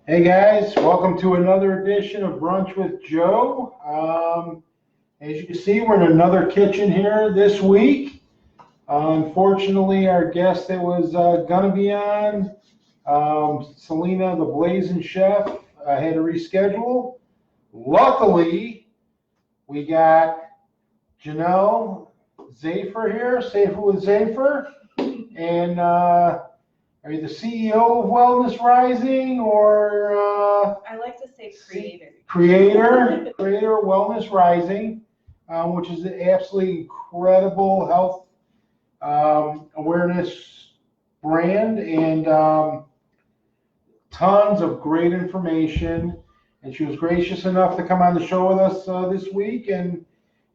Hey guys, welcome to another edition of Brunch with Joe. As you can see, we're in another kitchen here this week. Unfortunately, our guest that was going to be on, Selena the Blazing Chef, had to reschedule. Luckily, we got Janelle Zafer here, Safer with Zafer. And are you the CEO of Wellness Rising or I like to say creator. creator of Wellness Rising, which is an absolutely incredible health awareness brand and tons of great information. And she was gracious enough to come on the show with us this week and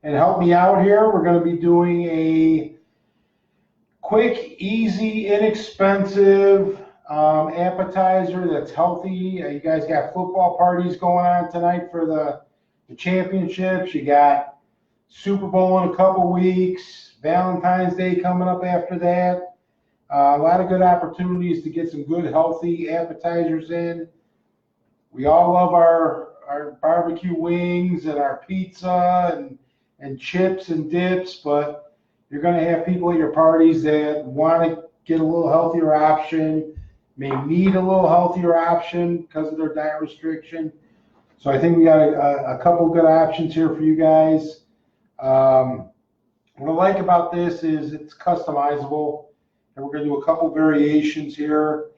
help me out here. We're going to be doing a quick, easy, inexpensive appetizer that's healthy. You guys got football parties going on tonight for the championships. You got Super Bowl in a couple weeks, Valentine's Day coming up after that. A lot of good opportunities to get some good, healthy appetizers in. We all love our barbecue wings and our pizza and chips and dips, but you're going to have people at your parties that want to get a little healthier option, may need a little healthier option because of their diet restriction. So I think we got a couple good options here for you guys. What I like about this is it's customizable, and we're going to do a couple variations here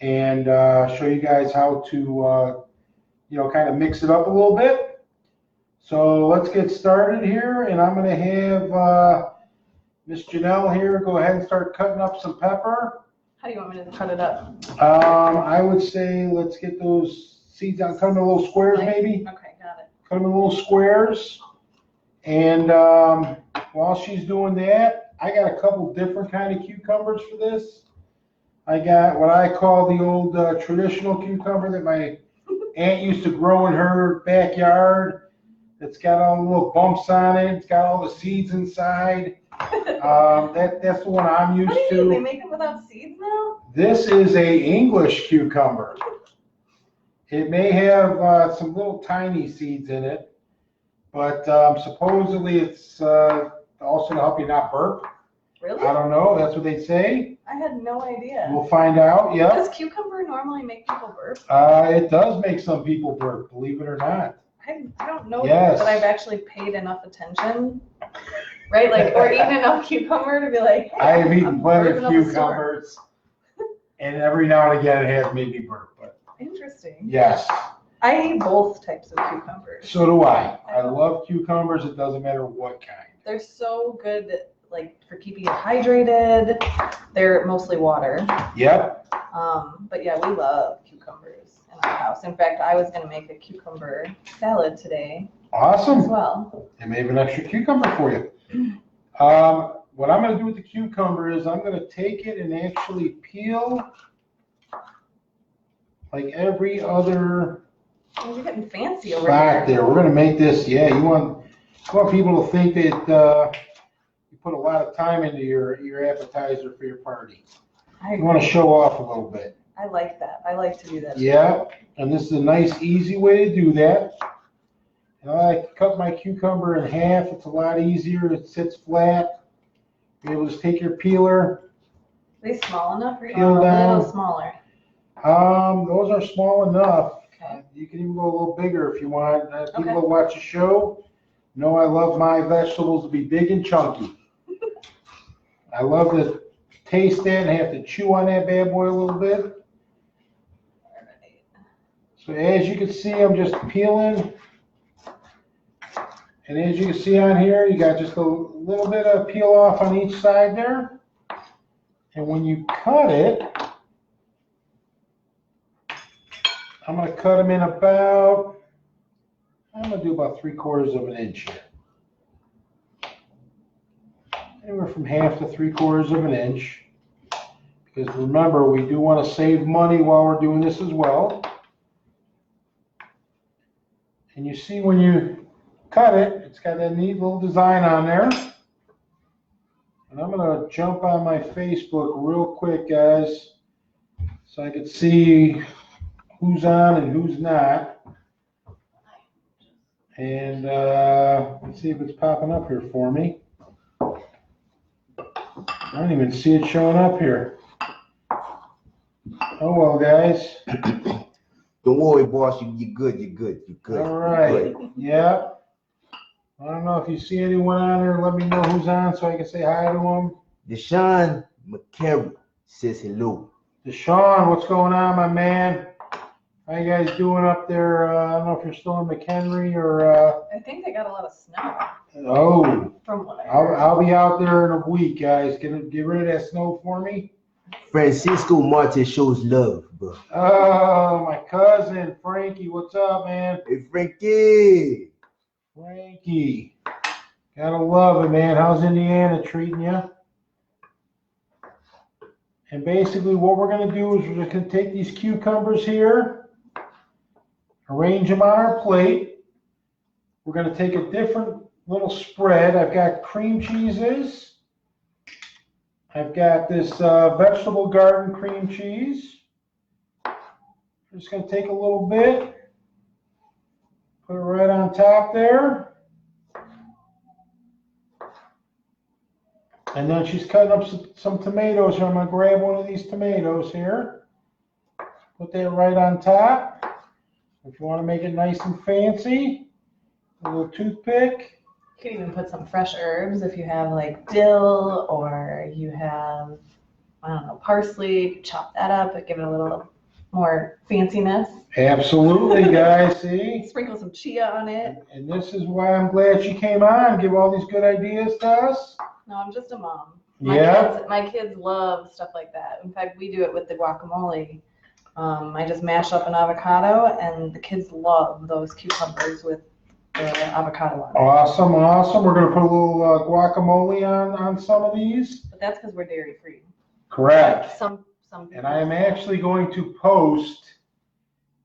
and show you guys how to, kind of mix it up a little bit. So let's get started here, and I'm going to have Miss Janelle here, go ahead and start cutting up some pepper. How do you want me to cut it up? I would say let's get those seeds out, cut them in little squares maybe. Okay, got it. Cut them in little squares. And while she's doing that, I got a couple different kind of cucumbers for this. I got what I call the old traditional cucumber that my aunt used to grow in her backyard. It's got all the little bumps on it. It's got all the seeds inside. That's the one I'm used What do you to. mean? They make it without seeds now? This is a English cucumber. It may have some little tiny seeds in it, but supposedly it's also to help you not burp. Really? I don't know. That's what they say. I had no idea. We'll find out. Yep. Does cucumber normally make people burp? It does make some people burp, believe it or not. I don't know Yes. that I've actually paid enough attention, right? Like, or eaten enough cucumber to be like, hey, I have eaten I'm plenty of burping up a storm. cucumbers, and every now and again it has made me burp. But Interesting. yes. I eat both types of cucumbers. So do I. I love cucumbers. It doesn't matter what kind. They're so good, like for keeping you hydrated. They're mostly water. Yep. But yeah, we love cucumbers in our house. In fact, I was gonna make a cucumber salad today as Awesome. well. I may have an extra cucumber for you. What I'm going to do with the cucumber is I'm going to take it and actually peel like every other Oh, you're getting fancy over spot here. there. We're going to make this, yeah, you want people to think that you put a lot of time into your appetizer for your party. You want to show off a little bit. I like that. I like to do that. Yeah, and this is a nice, easy way to do that. And I like to cut my cucumber in half. It's a lot easier. It sits flat. You're able to just take your peeler. Are they small enough or Peel a down. little smaller? Those are small enough. Okay. You can even go a little bigger if you want. People Okay. that watch the show know I love my vegetables to be big and chunky. I love to taste that and have to chew on that bad boy a little bit. So as you can see, I'm just peeling. And as you can see on here, you got just a little bit of peel off on each side there. And when you cut it, I'm going to cut them in I'm going to do about 3/4 of an inch here. Anywhere from half to 3/4 of an inch. Because remember, we do want to save money while we're doing this as well. And you see when you cut it, it's got that neat little design on there. And I'm going to jump on my Facebook real quick, guys, so I can see who's on and who's not. And let's see if it's popping up here for me. I don't even see it showing up here. Oh well, guys. Don't worry, boss. You're good. You're good. You're good. All right. You're good. Yeah. I don't know if you see anyone on there. Let me know who's on so I can say hi to them. Deshaun McCarry says hello. Deshaun, what's going on, my man? How you guys doing up there? I don't know if you're still in McHenry or. I think they got a lot of snow. Oh, From what I heard. I'll be out there in a week, guys. Get rid of that snow for me. Francisco Martin shows love, bro. Oh, my cousin Frankie, what's up, man? Hey, Frankie. Frankie, gotta love it, man. How's Indiana treating you? And basically, what we're gonna do is we're gonna take these cucumbers here, arrange them on our plate. We're gonna take a different little spread. I've got cream cheeses. I've got this vegetable garden cream cheese. I'm just going to take a little bit, put it right on top there. And then she's cutting up some tomatoes here. I'm going to grab one of these tomatoes here, put that right on top. If you want to make it nice and fancy, a little toothpick. You could even put some fresh herbs if you have like dill or you have, I don't know, parsley. Chop that up and give it a little more fanciness. Absolutely, guys. See? Sprinkle some chia on it. And this is why I'm glad she came on, give all these good ideas to us. No, I'm just a mom. Yeah. My kids love stuff like that. In fact, we do it with the guacamole. I just mash up an avocado, and the kids love those cucumbers with the avocado on it. Awesome, awesome. We're going to put a little guacamole on some of these. But that's because we're dairy free. Correct. Some And I am actually going to post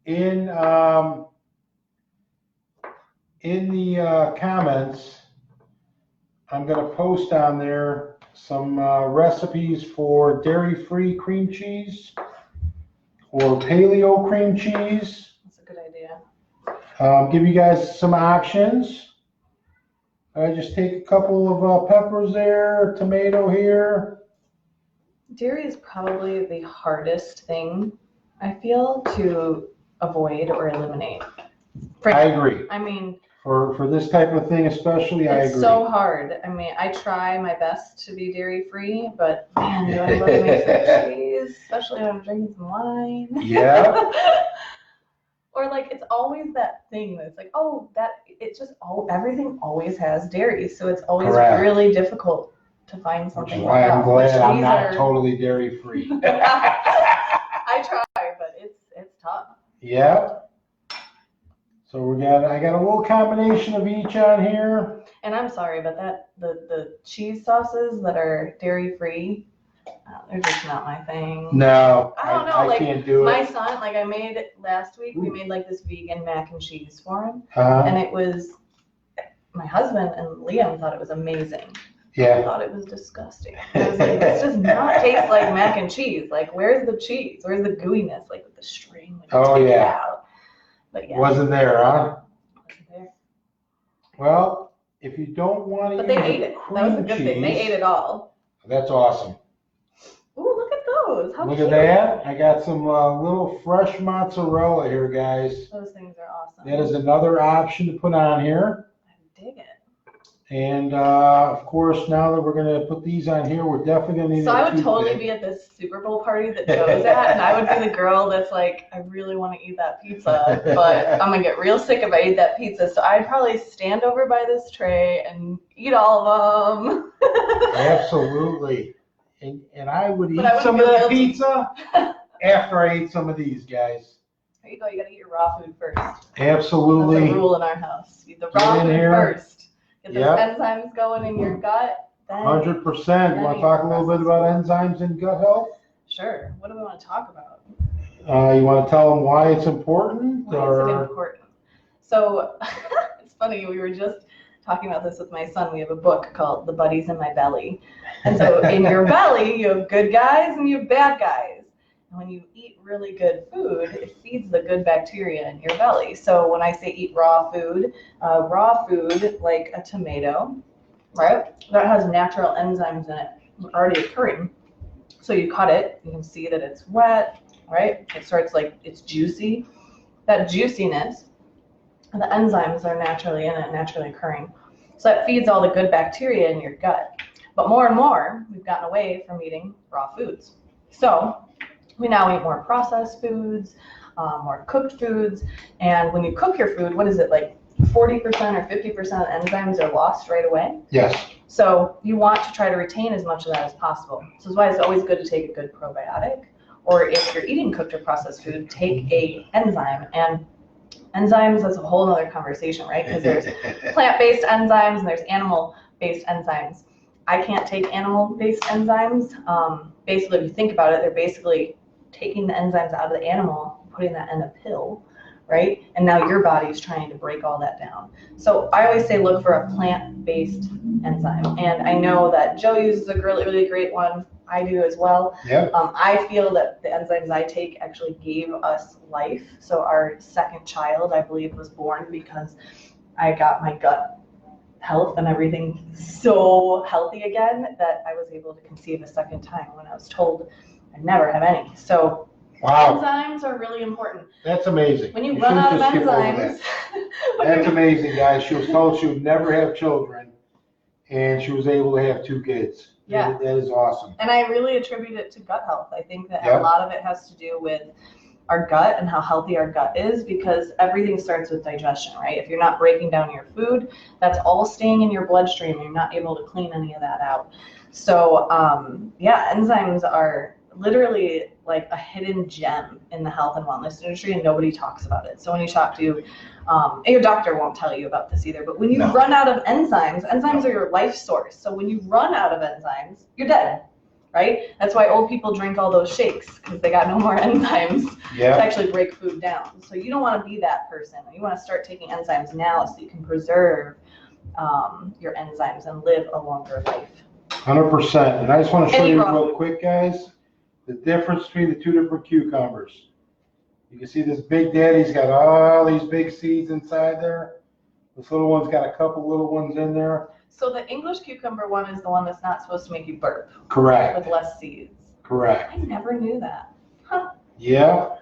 in the comments. I'm going to post on there some recipes for dairy-free cream cheese or paleo cream cheese. That's a good idea. Give you guys some options. I just take a couple of peppers there, tomato here. Dairy is probably the hardest thing, I feel, to avoid or eliminate. I agree. I mean, For this type of thing especially, I agree. it's so hard. I mean, I try my best to be dairy free, but man, do I love to make some cheese, especially when I'm drinking some wine. Yeah. Or like it's always that thing that's like, oh, everything always has dairy, so it's always Correct. really difficult to find Which something is why like I'm that. glad I'm These not are- totally dairy free. I try, but it's tough. Yeah. So I got a little combination of each on here. And I'm sorry, but the cheese sauces that are dairy free, they're just not my thing. No, I don't know, I like, can't do My it. son, like I made last week, we made like this vegan mac and cheese for him, Uh, and it was, my husband and Liam thought it was amazing. I yeah. thought it was disgusting. I was like, this does not taste like mac and cheese. Like, where's the cheese? Where's the gooiness? Like with the string. Like, Oh, take it yeah. out. But yeah. Wasn't there, huh? Wasn't there. Well, if you don't want to But use they ate it. That was a good thing. They ate it all. That's awesome. Ooh, look at those. How Look cute. at that. I got some little fresh mozzarella here, guys. Those things are awesome. That is another option to put on here. I dig it. And of course, now that we're going to put these on here, we're definitely going to need So I a would totally toothpick. be at this Super Bowl party that Joe's at, and I would be the girl that's like, I really want to eat that pizza, but I'm going to get real sick if I eat that pizza. So I'd probably stand over by this tray and eat all of them. Absolutely. And I would eat But I wouldn't some of feel that guilty. pizza after I ate some of these, guys. There you go. You got to eat your raw food first. That's Absolutely. a rule in our house. Eat the raw Get in food here. first. Get those Yep. enzymes going in your gut. Then 100%. You want to talk a little bit about enzymes and gut health? Sure. What do we want to talk about? You want to tell them why it's important? Why is it important? So it's funny, we were just talking about this with my son. We have a book called The Buddies in My Belly. And so in your belly, you have good guys and you have bad guys. And when you eat really good food, it feeds the good bacteria in your belly. So when I say eat raw food like a tomato, right, that has natural enzymes in it already occurring. So you cut it, you can see that it's wet, right? It starts like it's juicy. That juiciness, the enzymes are naturally in it, naturally occurring. So that feeds all the good bacteria in your gut. But more and more, we've gotten away from eating raw foods. So we now eat more processed foods, more cooked foods. And when you cook your food, what is it, like 40% or 50% of enzymes are lost right away? Yes. So you want to try to retain as much of that as possible. So that's why it's always good to take a good probiotic. Or if you're eating cooked or processed food, take a enzyme. And enzymes, that's a whole other conversation, right? Because there's plant-based enzymes and there's animal-based enzymes. I can't take animal-based enzymes. Basically, if you think about it, they're basically taking the enzymes out of the animal, putting that in a pill, right? And now your body's trying to break all that down. So I always say look for a plant-based enzyme. And I know that Joe uses a really great one. I do as well. Yeah. I feel that the enzymes I take actually gave us life. So our second child, I believe, was born because I got my gut health and everything so healthy again that I was able to conceive a second time when I was told I'd never have any. So wow. Enzymes are really important. That's amazing. When you run out of enzymes. That's amazing, guys. She was told she would never have children, and she was able to have 2 kids. Yeah. That is awesome. And I really attribute it to gut health. I think that a lot of it has to do with our gut and how healthy our gut is, because everything starts with digestion, right? If you're not breaking down your food, that's all staying in your bloodstream. You're not able to clean any of that out. So, enzymes are literally like a hidden gem in the health and wellness industry, and nobody talks about it. So when you talk to your doctor won't tell you about this either, but when you run out of enzymes are your life source. So when you run out of enzymes, you're dead, right? That's why old people drink all those shakes, because they got no more enzymes to actually break food down. So you don't want to be that person. You want to start taking enzymes now so you can preserve your enzymes and live a longer life. 100%. And I just want to show you real quick, guys, the difference between the 2 different cucumbers. You can see this big daddy's got all these big seeds inside there. This little one's got a couple little ones in there. So the English cucumber one is the one that's not supposed to make you burp. Correct. With less seeds. Correct. I never knew that. Huh. Yeah.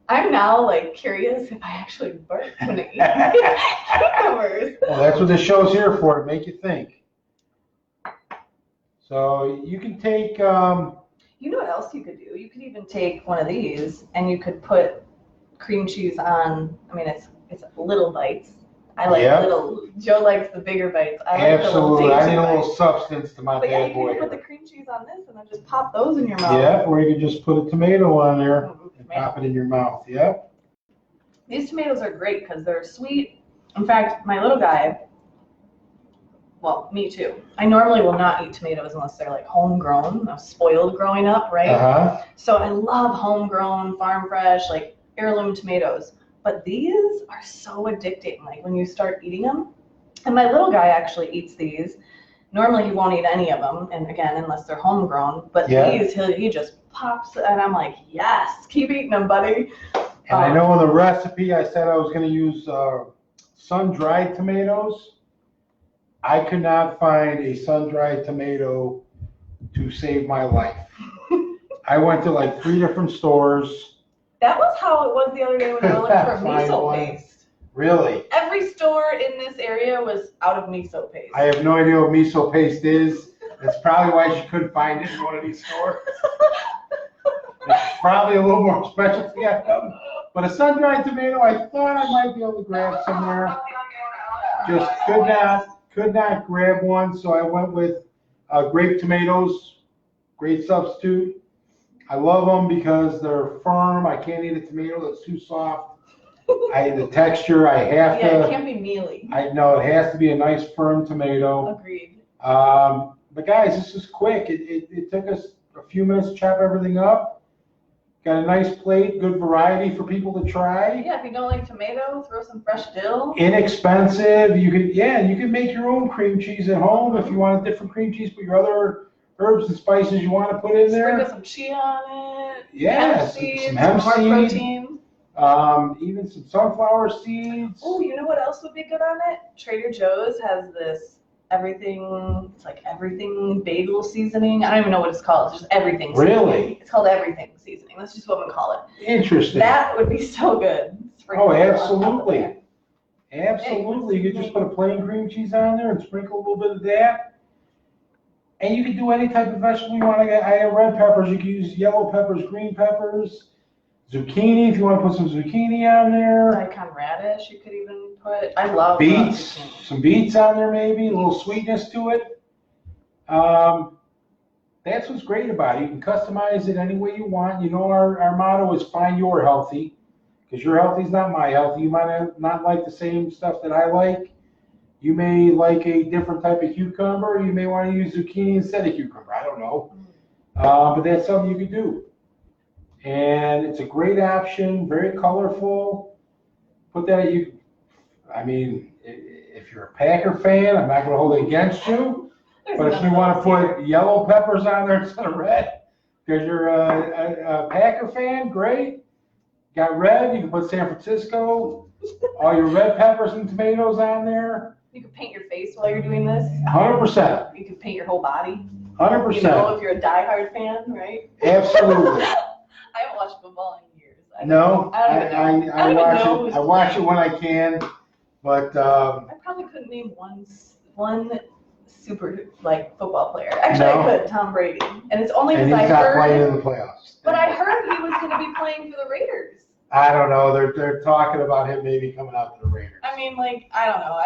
I'm now like curious if I actually burp when I eat cucumbers. Well, that's what this show's here for, to make you think. So you can take... You know what else you could do? You could even take one of these and you could put cream cheese on. I mean, it's little bites. I like little. Joe likes the bigger bites. I like absolutely. I need a little bites. Substance to my bad boy. You can put the cream cheese on this and then just pop those in your mouth. Yeah, or you can just put a tomato on there and pop it in your mouth. Yep. These tomatoes are great because they're sweet. In fact, my little guy. Well, me too. I normally will not eat tomatoes unless they're like homegrown. I was spoiled growing up, right? Uh-huh. So I love homegrown, farm fresh, like heirloom tomatoes. But these are so addicting, like when you start eating them. And my little guy actually eats these. Normally he won't eat any of them, and again, unless they're homegrown. But these, he just pops, and I'm like, yes, keep eating them, buddy. And I know in the recipe I said I was going to use sun-dried tomatoes. I could not find a sun-dried tomato to save my life. I went to like 3 different stores. That was how it was the other day when I was looking for miso paste. Really? Every store in this area was out of miso paste. I have no idea what miso paste is. That's probably why she couldn't find it in one of these stores. It's probably a little more specialty item. But a sun-dried tomato, I thought I might be able to grab somewhere. Just could not grab one, so I went with grape tomatoes. Great substitute. I love them because they're firm. I can't eat a tomato that's too soft. The texture, I have to. Yeah, it can't be mealy. I know it has to be a nice firm tomato. Agreed. But guys, this is quick. It took us a few minutes to chop everything up. Got a nice plate, good variety for people to try. Yeah, if you don't like tomato, throw some fresh dill. Inexpensive. You can make your own cream cheese at home if you want a different cream cheese. Put your other herbs and spices you want to put in there. Sprinkle some chia on it. Yeah, hemp some seeds, hemp more seed. protein. Even some sunflower seeds. Oh, you know what else would be good on it? Trader Joe's has this everything. It's like everything bagel seasoning. I don't even know what it's called. It's just everything. Really? Seasoning. It's called everything seasoning. That's just what we call it. Interesting. That would be so good. Oh, Sprinkle it on top of absolutely. that. Absolutely. You could just put a plain cream cheese on there and sprinkle a little bit of that. And you can do any type of vegetable you want. I have red peppers. You can use yellow peppers, green peppers, zucchini if you want to put some zucchini on there. Daikon radish you could even put. I love Beets, zucchini. some beets on there maybe, a little sweetness to it. That's what's great about it. You can customize it any way you want. You know, our motto is find your healthy, because your healthy is not my healthy. You might not like the same stuff that I like. You may like a different type of cucumber. You may want to use zucchini instead of cucumber. I don't know. But that's something you can do. And it's a great option, very colorful. Put that at you. I mean, if you're a Packer fan, I'm not going to hold it against you. But if you want to put yellow peppers on there instead of red, because you're a Packer fan, great. Got red, you can put San Francisco. All your red peppers and tomatoes on there. You could paint your face while you're doing this. 100%. You could paint your whole body. 100%. You know, if you're a diehard fan, right? Absolutely. I haven't watched football in years. I watch it when I can, but I probably couldn't name one super like football player. Actually, No. I could. Tom Brady, and it's only and because he's I not playing in heard. the playoffs. But I heard he was going to be playing for the Raiders. I don't know. They're talking about him maybe coming out to the Raiders. I mean, like, I don't know.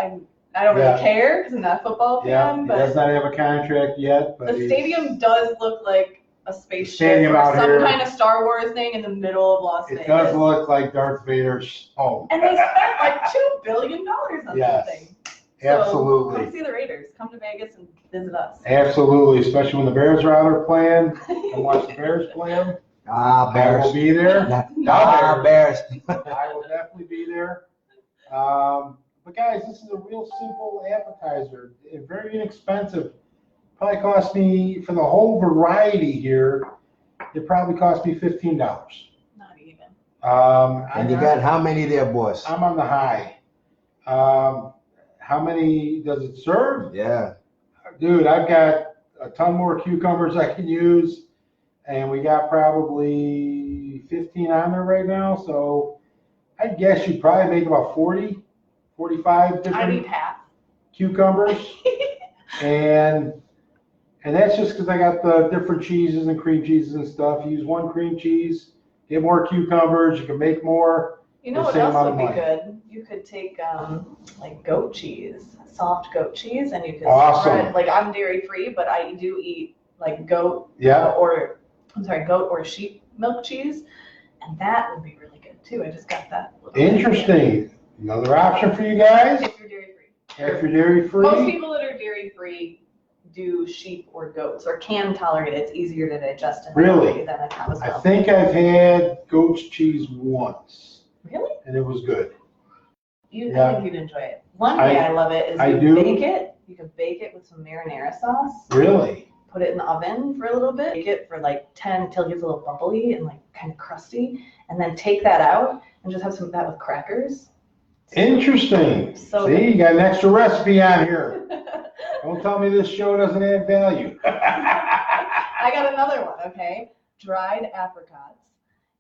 I don't really care because I'm not a football fan. He But does not have a contract yet. But the stadium does look like a spaceship stadium or out some here. kind of Star Wars thing in the middle of Las It Vegas. does look like Darth Vader's home. And they spent like $2 billion on Yes. this thing. Absolutely. So come see the Raiders. Come to Vegas and visit us. Absolutely, especially when the Bears are out there playing. And watch the Bears play them. I Bears. will be there. Bears. I will definitely be there. But guys, this is a real simple appetizer. Very inexpensive. Probably cost me, for the whole variety here, it probably cost me $15. Not even. And you got how many there, boss? I'm on the high. How many does it serve? Yeah. Dude, I've got a ton more cucumbers I can use. And we got probably 15 on there right now. So I guess you'd probably make about 40, 45 I different need half. cucumbers. and that's just because I got the different cheeses and cream cheeses and stuff. You use one cream cheese, get more cucumbers. You can make more. You know what else would be good? You could take like goat cheese, soft goat cheese, and you could spread. Like I'm dairy free, but I do eat like goat goat or sheep milk cheese, and that would be really good too. I just got that. Interesting. Another option for you guys. If you're dairy free. If you're dairy free. Most people that are dairy free do sheep or goats or can tolerate it. It's easier to digest in the body than a cow's milk. I think I've had goat's cheese once. Really? And it was good. I think you'd enjoy it. One way I love it is bake it. You can bake it with some marinara sauce. Really? Put it in the oven for a little bit. Bake it for like 10 till it gets a little bubbly and like kind of crusty. And then take that out and just have some of that with crackers. Interesting. So see, you got an extra recipe on here. Don't tell me this show doesn't add value. I got another one, okay? Dried apricots.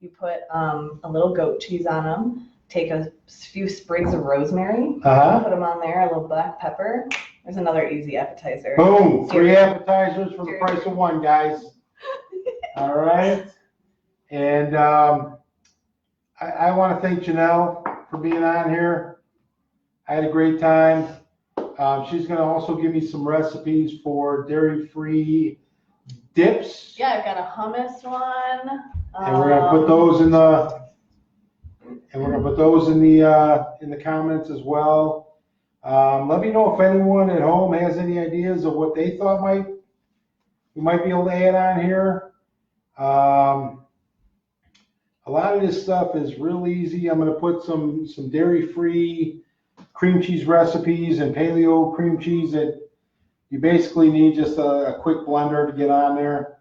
You put a little goat cheese on them. Take a few sprigs of rosemary. Put them on there, a little black pepper. There's another easy appetizer. Boom! 3 appetizers for the price of 1, guys. All right. And I want to thank Janelle for being on here. I had a great time. She's going to also give me some recipes for dairy-free dips. Yeah, I've got a hummus one. And we're going to put those in the comments as well. Let me know if anyone at home has any ideas of what they thought we might be able to add on here. A lot of this stuff is real easy. I'm going to put some dairy-free cream cheese recipes and paleo cream cheese that You basically need just a quick blender to get on there.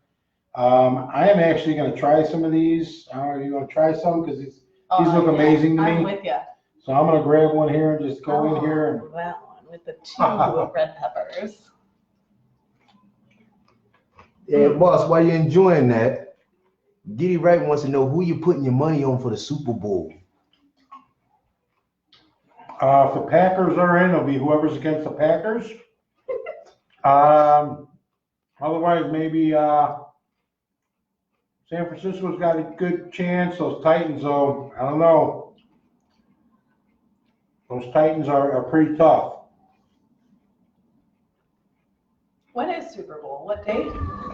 I am actually going to try some of these. Are you going to try some? Because these look amazing to me. I'm with you. So I'm going to grab one here and just go in here. And that one with the 2 red peppers. Yeah, boss, while you're enjoying that, Giddy Wright wants to know who you putting your money on for the Super Bowl. If the Packers are in, it'll be whoever's against the Packers. Otherwise, maybe San Francisco's got a good chance. Those Titans, though, I don't know. Those Titans are pretty tough. When is Super Bowl? What date?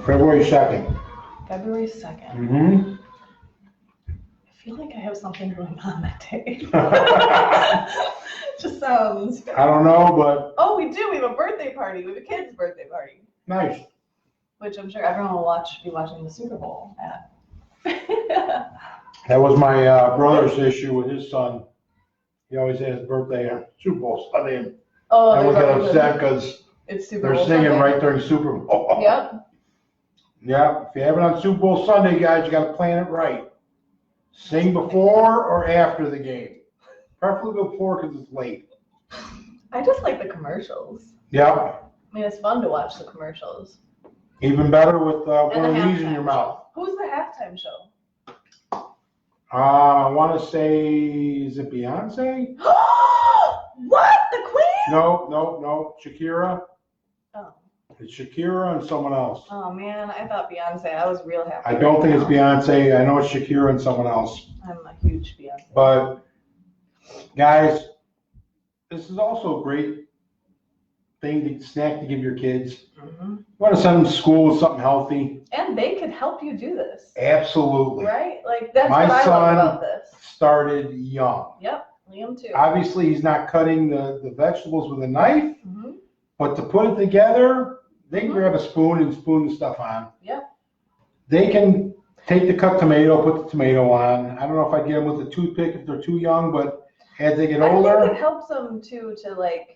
February 2nd. February 2nd. Mm-hmm. I feel like I have something going on that day. Just sounds. I don't know, but. Oh, we do. We have a birthday party. We have a kid's birthday party. Nice. Which I'm sure everyone will be watching the Super Bowl at. That was my brother's issue with his son. He always had his birthday on Super Bowl Sunday. And I would get upset because they're singing Sunday. Right during Super Bowl. Yep. Yeah. If you have it on Super Bowl Sunday, guys, you got to plan it right. Sing before or after the game. Preferably before because it's late. I just like the commercials. Yeah. I mean, it's fun to watch the commercials. Even better with one of these in your mouth. Who's the halftime show? I want to say, is it Beyonce? What? The Queen? No. Shakira. Oh. It's Shakira and someone else. Oh, man. I thought Beyonce. I was real happy. I don't think it's Beyonce. I know it's Shakira and someone else. I'm a huge Beyonce. But, guys, this is also a great thing to snack to give your kids. Mm-hmm. You want to send them to school with something healthy. And they could help you do this. Absolutely. Right? Like, that's My what I love about son this. started young. Yep. Liam, too. Obviously, he's not cutting the vegetables with a knife, Mm-hmm. but to put it together, they can grab a spoon and spoon the stuff on. Yep. They can take the cut tomato, put the tomato on. I don't know if I'd get them with a toothpick if they're too young, but as they get older. I think it helps them, too, to, like,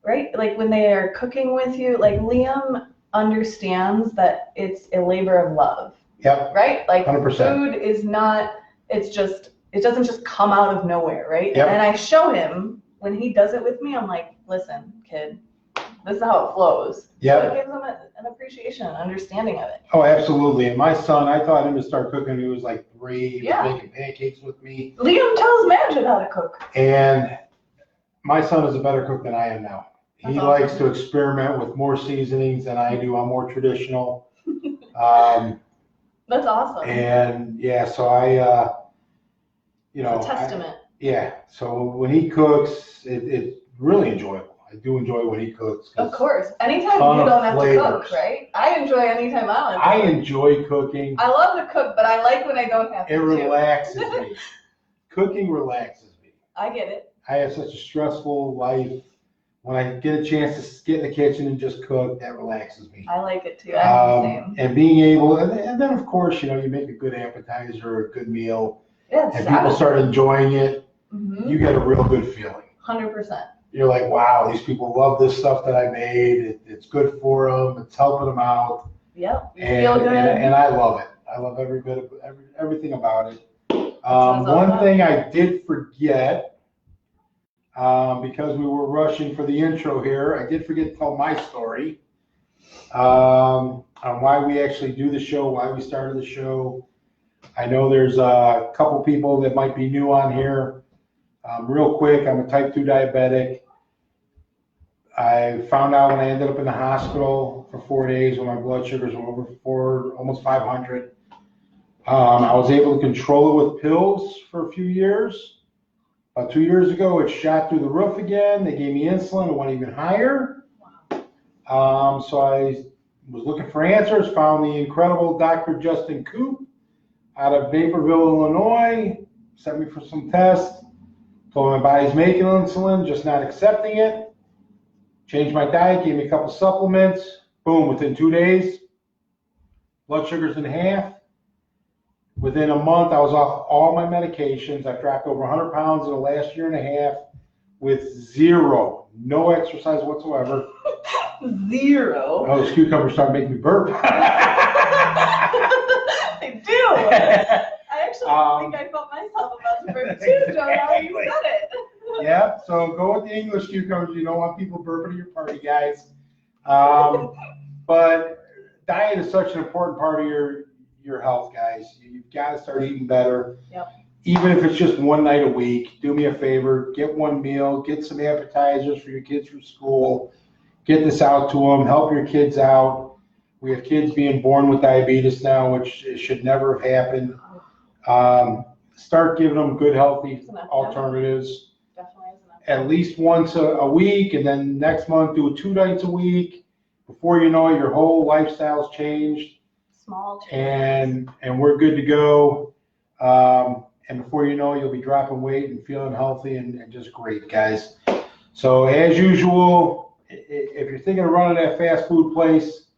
right? Like, when they are cooking with you, like, Liam understands that it's a labor of love. Yep. Right? Like, 100%. Food is not, it doesn't just come out of nowhere, right? Yep. And I show him, when he does it with me, I'm like, listen, kid, this is how it flows. Yep. So it gives him an appreciation, an understanding of it. Oh, absolutely. And my son, I taught him to start cooking when he was like 3. He was making pancakes with me. Liam tells Magic how to cook. And my son is a better cook than I am now. He likes to experiment with more seasonings than I do. I'm more traditional. That's awesome. And yeah, so I, It's a testament. So when he cooks, it's really enjoyable. I do enjoy when he cooks. Of course. Anytime you don't have to cook, right? I enjoy anytime I don't have to cook. I enjoy cooking. I love to cook, but I like when I don't have to. It relaxes me. Cooking relaxes me. I get it. I have such a stressful life. When I get a chance to get in the kitchen and just cook, that relaxes me. I like it too. I'm the same. And being able, and then of course, you make a good appetizer or a good meal, and people start enjoying it. Mm-hmm. You get a real good feeling. 100%. You're like, wow, these people love this stuff that I made. It's good for them. It's helping them out. Yep. You and, feel good. And I love it. I love every bit of everything about it. One thing I did forget. Because we were rushing for the intro here, I did forget to tell my story on why we actually do the show, why we started the show. I know there's a couple people that might be new on here. Real quick, I'm a type 2 diabetic. I found out when I ended up in the hospital for 4 days when my blood sugars were over almost 500. I was able to control it with pills for a few years. About 2 years ago, it shot through the roof again. They gave me insulin. It went even higher. Wow. So I was looking for answers, found the incredible Dr. Justin Coop out of Naperville, Illinois, sent me for some tests, told me my body's making insulin, just not accepting it. Changed my diet, gave me a couple supplements. Boom, within 2 days, blood sugars in half. Within a month, I was off all my medications. I dropped over 100 pounds in the last year and a half with no exercise whatsoever. Zero. Oh, those cucumbers start making me burp. They do. I actually think I felt myself about to burp too, Joe, now that you said it. Yeah, so go with the English cucumbers. You don't want people burping at your party, guys. But diet is such an important part of your health, guys. You've got to start eating better. Yep. Even if it's just one night a week, do me a favor, get one meal, get some appetizers for your kids from school, get this out to them, help your kids out. We have kids being born with diabetes now, which should never have happened. Start giving them good, healthy alternatives. Definitely is enough. At least once a week, and then next month do it 2 nights a week. Before you know it, your whole lifestyle's changed. Small changes. And we're good to go. And before you know it, you'll be dropping weight and feeling healthy and just great, guys. So as usual, if you're thinking of running that fast food place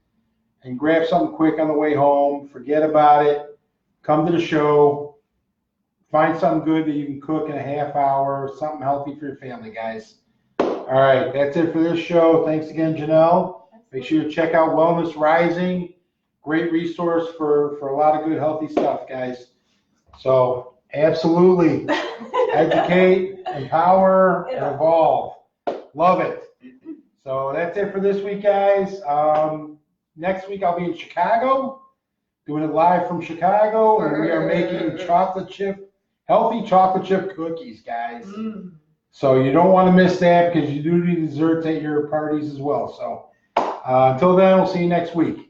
and grab something quick on the way home, forget about it. Come to the show. Find something good that you can cook in a half hour, something healthy for your family, guys. All right, that's it for this show. Thanks again, Janelle. Make sure you check out Wellness Rising. Great resource for a lot of good, healthy stuff, guys. So absolutely educate, empower, and evolve. Love it. So that's it for this week, guys. Next week I'll be in Chicago, doing it live from Chicago, and we are making healthy chocolate chip cookies, guys. So you don't want to miss that because you do need desserts at your parties as well. So until then, we'll see you next week.